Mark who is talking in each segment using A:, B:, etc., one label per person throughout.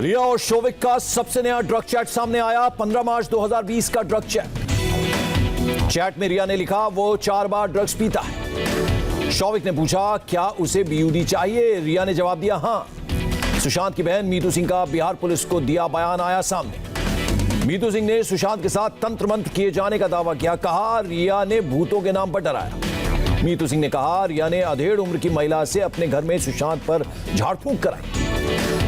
A: रिया और शोविक का सबसे नया ड्रग चैट सामने आया। 15 मार्च 2020 का ड्रग चैट में रिया ने लिखा वो 4 बार ड्रग्स पीता है। शोविक ने पूछा क्या उसे बीयूडी चाहिए। रिया ने जवाब दिया हाँ। सुशांत की बहन मीतू सिंह का बिहार पुलिस को दिया बयान आया सामने। मीतू सिंह ने सुशांत के साथ तंत्र मंत्र किए जाने का दावा किया। कहा रिया ने भूतों के नाम पर डराया। मीतू सिंह ने कहा रिया ने अधेड़ उम्र की महिला से अपने घर में सुशांत पर झाड़ फूंक कराई।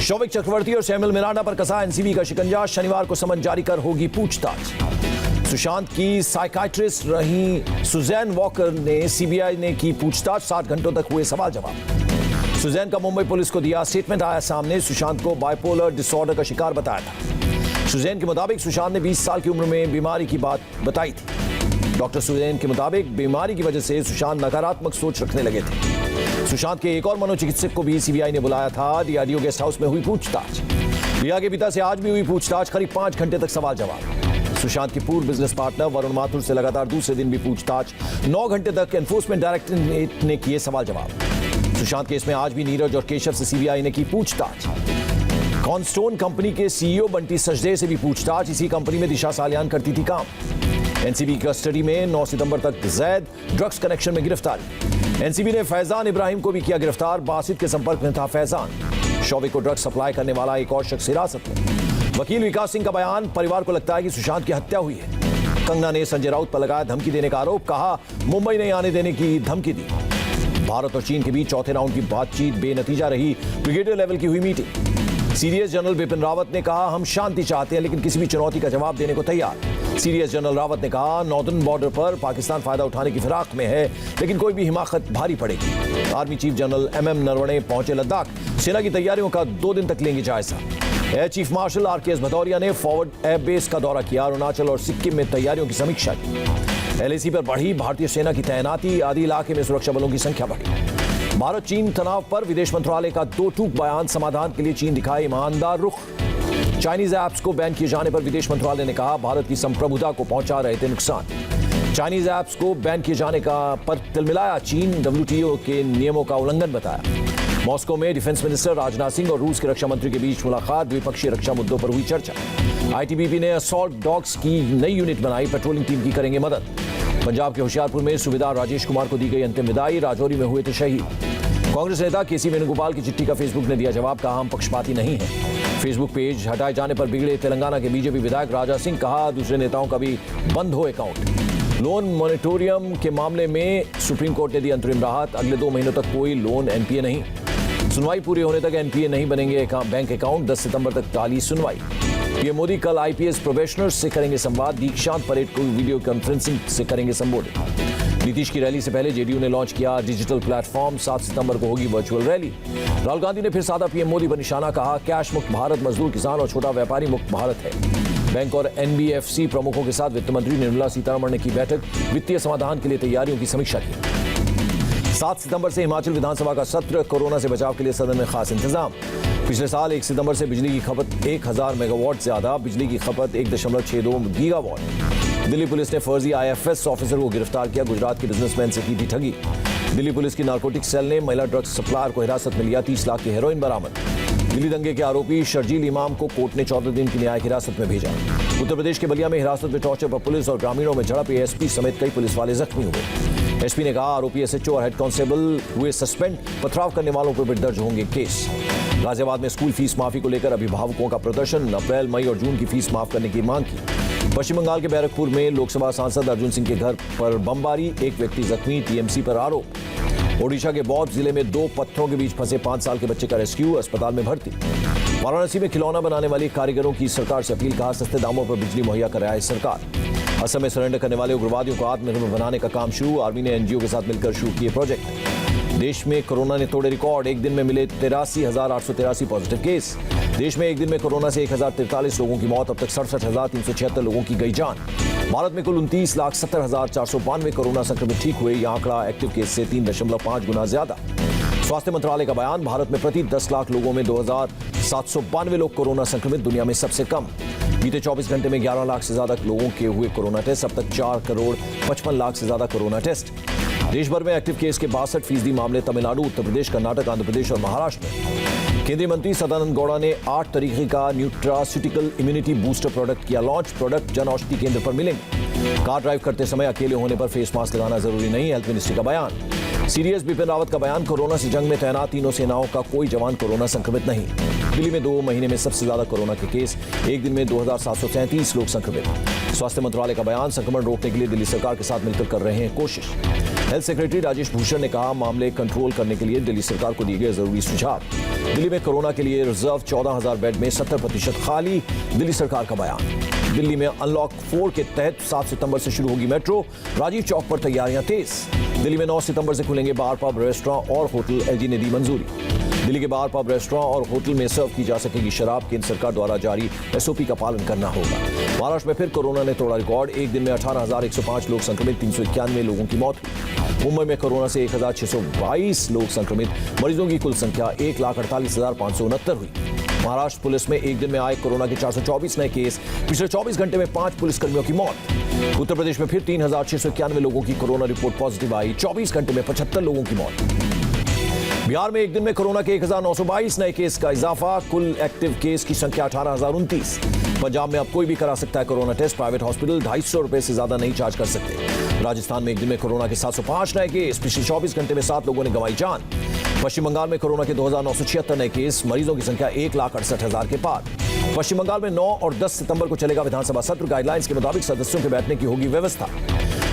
A: शोविक चक्रवर्ती और सैमुअल मिरांडा पर कसा एनसीबी का शिकंजा। शनिवार को समन जारी कर होगी पूछताछ। सुशांत की साइकाइट्रिस्ट रही सुजैन वॉकर ने सीबीआई ने की पूछताछ। 7 घंटों तक हुए सवाल जवाब। सुजैन का मुंबई पुलिस को दिया स्टेटमेंट आया सामने। सुशांत को बाइपोलर डिसऑर्डर का शिकार बताया था। सुजैन के मुताबिक सुशांत ने 20 साल की उम्र में बीमारी की बात बताई थी। डॉक्टर सुजैन के मुताबिक बीमारी की वजह से सुशांत नकारात्मक सोच रखने लगे थे। सुशांत के एक और मनोचिकित्सक को भी सीबीआई ने बुलाया था। डीआरडीओ गेस्ट हाउस में हुई पूछताछ। रिया के पिता से आज भी हुई पूछताछ। करीब 5 घंटे तक सवाल जवाब। सुशांत के पूर्व बिजनेस पार्टनर वरुण माथुर से लगातार दूसरे दिन भी पूछताछ। 9 घंटे तक एनफोर्समेंट डायरेक्टरेट ने किए सवाल जवाब। सुशांत केस में आज भी नीरज और केशव से सीबीआई ने की पूछताछ। कॉनस्टोन कंपनी के सीईओ बंटी सचदेव से भी पूछताछ। इसी कंपनी में दिशा सालियान करती थी काम। एनसीबी की कस्टडी में 9 सितंबर तक जैद ड्रग्स कनेक्शन में गिरफ्तारी। एनसीबी ने फैजान इब्राहिम को भी किया गिरफ्तार। बासित के संपर्क में था फैजान। शोविक को ड्रग्स सप्लाई करने वाला एक और शख्स हिरासत में। वकील विकास सिंह का बयान। परिवार को लगता है कि सुशांत की हत्या हुई है। कंगना ने संजय राउत पर लगाया धमकी देने का आरोप। कहा मुंबई नहीं आने देने की धमकी दी। भारत और चीन के बीच चौथे राउंड की बातचीत बेनतीजा रही। ब्रिगेडियर लेवल की हुई meeting. CDS general Bipin Rawat ने कहा हम शांति चाहते हैं लेकिन किसी भी चुनौती का जवाब देने को तैयार। सीडीएस जनरल रावत ने कहा नॉर्दर्न बॉर्डर पर पाकिस्तान फायदा उठाने की फिराक में है लेकिन कोई भी हिमाकत भारी पड़ेगी। Army chief general MM Naravane पहुंचे लद्दाख। सेना की तैयारियों का 2 दिन तक लेंगे जायजा। Air chief marshal RKS Bhadauria ने फॉरवर्ड एयर बेस का दौरा किया। अरुणाचल और सिक्किम में तैयारियों की समीक्षा की। एलएसी पर बढ़ी भारतीय सेना की तैनाती। आदि इलाके में सुरक्षा बलों की संख्या बढ़ी। भारत चीन तनाव पर विदेश मंत्रालय का 2 टूक बयान। समाधान के लिए चीन दिखाए ईमानदार रुख। चाइनीज ऐप्स को बैन किए जाने पर विदेश मंत्रालय ने कहा भारत की संप्रभुता को पहुंचा रहे थे नुकसान। चाइनीज ऐप्स को बैन किए जाने का पर तिलमिलाया चीन। डब्ल्यूटीओ के नियमों का उल्लंघन बताया। मॉस्को में डिफेंस मिनिस्टर राजनाथ सिंह और रूस के रक्षा मंत्री के बीच मुलाकात। द्विपक्षीय रक्षा मुद्दों पर हुई चर्चा। आईटीबीपी ने असॉल्ट डॉग्स की नई यूनिट बनाई। पेट्रोलिंग टीम की करेंगे मदद। पंजाब के होशियारपुर में सूबेदार राजेश कुमार को दी गई अंतिम विदाई। राजौरी में हुए थे शहीद। कांग्रेस नेता केसी वेणुगोपाल की चिट्ठी का फेसबुक ने दिया जवाब। कहा हम पक्षपाती नहीं हैं। फेसबुक पेज हटाए जाने पर बिगड़े तेलंगाना के बीजेपी विधायक राजा सिंह। कहा दूसरे नेताओं का भी बंद हो अकाउंट। लोन मॉनिटोरियम के मामले में सुप्रीम कोर्ट ने दी अंतरिम राहत। अगले 2 महीनों तक कोई लोन एनपीए नहीं। सुनवाई पूरी होने तक एनपीए नहीं बनेंगे बैंक अकाउंट। 10 सितंबर तक टाली सुनवाई। पीएम मोदी कल आईपीएस प्रोबेशनर्स से करेंगे संवाद। दीक्षांत परेड को वीडियो कॉन्फ्रेंसिंग से करेंगे संबोधित। नीतीश की रैली से पहले जेडीयू ने लॉन्च किया डिजिटल प्लेटफॉर्म। 7 सितंबर को होगी वर्चुअल रैली। राहुल गांधी ने फिर साधा पीएम मोदी पर निशाना। कहा कैश मुक्त भारत, मजदूर, किसान और छोटा व्यापारी मुक्त भारत है। बैंक और एनबीएफसी प्रमुखों के साथ वित्त मंत्री निर्मला सीतारमण ने की बैठक। वित्तीय समाधान के लिए तैयारियों की समीक्षा की। 7 सितंबर से हिमाचल विधानसभा का सत्र। कोरोना से बचाव के लिए सदन में खास इंतजाम। पिछले साल 1 सितंबर से बिजली की खपत 1000 मेगावाट ज्यादा। बिजली की खपत 1.62 गीगावाट। दिल्ली पुलिस ने फर्जी आईएफएस ऑफिसर को गिरफ्तार किया। गुजरात के बिजनेसमैन से की थी ठगी। दिल्ली पुलिस की नारकोटिक्स सेल ने महिला ड्रग्स सप्लायर को हिरासत में लिया। 30 लाख की हेरोइन बरामद। दिल्ली दंगे के आरोपी शर्जील इमाम को कोर्ट ने 14 दिन की न्यायिक हिरासत में भेजा। उत्तर प्रदेश के बलिया में हिरासत में टॉर्चर पर पुलिस और ग्रामीणों में झड़प। एएसपी समेत कई पुलिस वाले जख्मी हुए। एसपी ने कहा आरोपी एसएचओ और हेड कांस्टेबल हुए सस्पेंड। पथराव करने वालों पर भी दर्ज होंगे केस। गाजियाबाद में स्कूल फीस माफी को लेकर अभिभावकों का प्रदर्शन। अप्रैल, मई और जून की फीस माफ करने की मांग की। पश्चिम बंगाल के बैरकपुर में लोकसभा सांसद अर्जुन सिंह के घर पर बमबारी। 1 व्यक्ति जख्मी। टीएमसी पर आरोप। ओडिशा के बौद्ध जिले में 2 पत्थरों के बीच फंसे 5 साल के बच्चे का रेस्क्यू। अस्पताल में भर्ती। वाराणसी में खिलौना बनाने वाली कारीगरों की सरकार से अपील। कहा सस्ते दामों पर बिजली मुहैया कराए सरकार। असम में सरेंडर करने वाले उग्रवादियों को आत्मनिर्भर बनाने का काम शुरू। आर्मी ने एनजीओ के साथ मिलकर शुरू किए प्रोजेक्ट। देश में कोरोना ने तोड़े रिकॉर्ड। एक दिन में मिले 83,883 पॉजिटिव केस। देश में एक दिन में कोरोना से 1043 लोगों की मौत। अब तक 67,376 लोगों की गई जान। भारत में कुल 29,70,492 कोरोना संक्रमित ठीक हुए। यह आंकड़ा एक्टिव केस से 3.5 गुना ज्यादा। स्वास्थ्य मंत्रालय का बयान। भारत में प्रति 10 लाख लोगों में 2,792 लोग कोरोना संक्रमित। दुनिया में सबसे कम। बीते 24 घंटे में 11 लाख से ज्यादा लोगों के हुए कोरोना टेस्ट। अब तक 4 करोड़ 55 लाख से ज्यादा कोरोना टेस्ट। देश भर में एक्टिव केस के 62% मामले तमिलनाडु, उत्तर प्रदेश, कर्नाटक, आंध्र प्रदेश और महाराष्ट्र में। केंद्रीय मंत्री सदानंद गौड़ा ने 8 तरीके का न्यूट्रास्यूटिकल इम्यूनिटी बूस्टर प्रोडक्ट किया लॉन्च। प्रोडक्ट जन औषधि केंद्र पर मिलेंगे। कार ड्राइव करते समय अकेले होने पर फेस मास्क लगाना जरूरी नहीं, हेल्थ मिनिस्ट्री का बयान। सीडीएस बिपिन रावत का बयान, कोरोना से जंग में तैनात तीनों सेनाओं का कोई जवान कोरोना संक्रमित नहीं। दिल्ली में 2 महीने में सबसे ज्यादा कोरोना के केस, एक दिन में 2737 लोग संक्रमित। स्वास्थ्य मंत्रालय का बयान, संक्रमण रोकने के लिए दिल्ली सरकार के साथ मिलकर कर रहे हैं कोशिश। हेल्थ सेक्रेटरी राजेश भूषण ने कहा, मामले कंट्रोल करने के लिए दिल्ली सरकार को दिए गए जरूरी सुझाव। दिल्ली में कोरोना के लिए रिजर्व 14,000 बेड में 70% खाली, दिल्ली सरकार का बयान। दिल्ली में अनलॉक 4 के तहत 7 सितंबर से शुरू होगी मेट्रो, राजीव चौक पर तैयारियां तेज। दिल्ली में 9 सितंबर से खुलेंगे बार, पब, रेस्टोरेंट और होटल, एलजी ने दी मंजूरी। दिल्ली के बार, पब, रेस्टोरेंट और होटल में सर्व की जा सकेगी शराब, केंद्र सरकार द्वारा जारी एसओपी का पालन करना होगा। महाराष्ट्र में फिर कोरोना ने तोड़ा रिकॉर्ड, एक दिन में 18,105 लोग संक्रमित, 391 लोगों की मौत हुई। मुंबई में कोरोना से 1,622 लोग संक्रमित, मरीजों की कुल संख्या 1,48,569 हुई। महाराष्ट्र पुलिस में एक दिन में आए कोरोना के 424 नए केस, पिछले 24 घंटे में 5 पुलिसकर्मियों की मौत। उत्तर प्रदेश में फिर 3,691 लोगों की कोरोना रिपोर्ट पॉजिटिव आई, 24 घंटे में 75 लोगों की मौत। बिहार में एक दिन में कोरोना के 1,922 नए केस का इजाफा, कुल एक्टिव केस की संख्या 18,029। पंजाब में अब कोई भी करा सकता है कोरोना टेस्ट, प्राइवेट हॉस्पिटल 250 रुपए से ज्यादा नहीं चार्ज कर सकते। राजस्थान में एक दिन में कोरोना के 705 नए केस, पिछले 24 घंटे में 7 लोगों ने गंवाई जान। पश्चिम बंगाल में कोरोना के 2,976 नए केस, मरीजों की संख्या 1,68,000 के पार। पश्चिम बंगाल में 9 और 10 सितंबर को चलेगा विधानसभा सत्र, गाइडलाइंस के मुताबिक सदस्यों के बैठने की होगी व्यवस्था।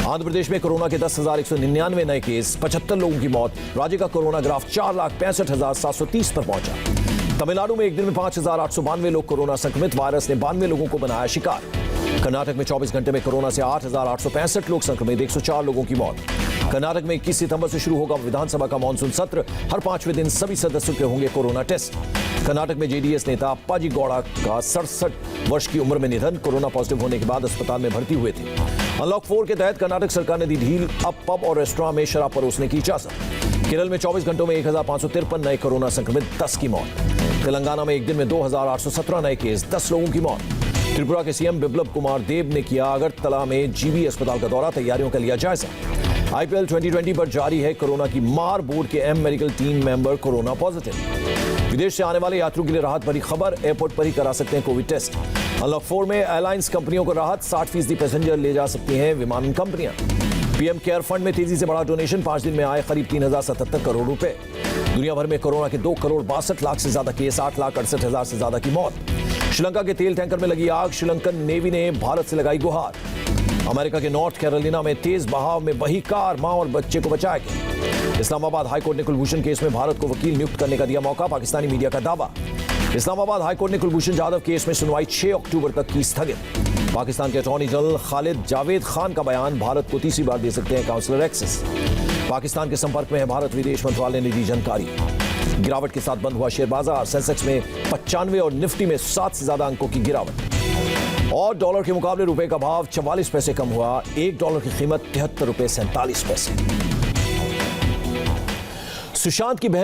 A: आंध्र प्रदेश में कोरोना के 10,199 नए केस, 75 लोगों की मौत। राज्य का कोरोना ग्राफ 4,65,730 पर पहुंचा। तमिलनाडु में एक दिन में 5,892 लोग कोरोना संक्रमित, वायरस ने 92 लोगों को बनाया शिकार। कर्नाटक में 24 घंटे में कोरोना से 8,865 लोग संक्रमित, 104 लोगों की मौत। कर्नाटक में 21 सितंबर से शुरू होगा विधानसभा का मानसून सत्र, हर 5वें दिन सभी सदस्यों के होंगे कोरोना टेस्ट। कर्नाटक में जेडीएस नेता अप्पाजी गौड़ा का 67 वर्ष की उम्र में निधन, कोरोना पॉजिटिव होने के बाद अस्पताल में भर्ती हुए थे। अनलॉक 4 के तहत कर्नाटक सरकार ने दी ढील, अब पब और रेस्टोरेंट में शराब परोसने की इजाजत। केरल में 24 घंटों में 1,553 नए कोरोना संक्रमित, 10 की मौत। तेलंगाना में एक दिन में 2,817 नए केस, 10 लोगों की मौत। त्रिपुरा के सीएम बिप्लब कुमार देब ने किया अगरतला में जीबी अस्पताल का दौरा, तैयारियों का लिया जायजा। आईपीएल 2020 पर जारी है कोरोना की मार, बोर्ड के M medical team member corona positive. विदेश से आने वाले यात्रियों के लिए राहत भरी खबर, एयरपोर्ट पर ही करा सकते हैं कोविड टेस्ट। अनलॉक 4 में एयरलाइंस कंपनियों को राहत, 60% पैसेंजर ले जा सकती हैं विमानन कंपनियां। पीएम केयर फंड में तेजी से बढ़ा डोनेशन, 5 दिन में आए करीब 3,077 करोड़ रुपए। दुनिया भर में कोरोना के 2,62,00,000 से ज्यादा केस, 8,68,000 से ज्यादा की मौत। श्रीलंका के तेल टैंकर में लगी आग, श्रीलंकन नेवी ने भारत से लगाई गुहार। अमेरिका के नॉर्थ कैरोलिना में तेज बहाव में बही कार, मां और बच्चे को बचाया गया। इस्लामाबाद हाईकोर्ट ने कुलभूषण केस में भारत को वकील नियुक्त करने का दिया मौका, पाकिस्तानी मीडिया का दावा। इस्लामाबाद हाईकोर्ट ने कुलभूषण जाधव केस में सुनवाई 6 अक्टूबर तक की स्थगित। पाकिस्तान के अटॉर्नी जनरल खालिद जावेद खान का बयान, भारत को तीसरी बार दे सकते हैं काउंसलर एक्सेस। पाकिस्तान के संपर्क में है भारत, विदेश मंत्रालय ने दी जानकारी। गिरावट के साथ बंद हुआ शेयर बाजार, सेंसेक्स में 95 और निफ्टी में 7 से ज्यादा अंकों की गिरावट। और डॉलर के मुकाबले रुपए का भाव 44 पैसे कम हुआ, $1 की कीमत 73 रुपए 47 पैसे। सुशांत की बहन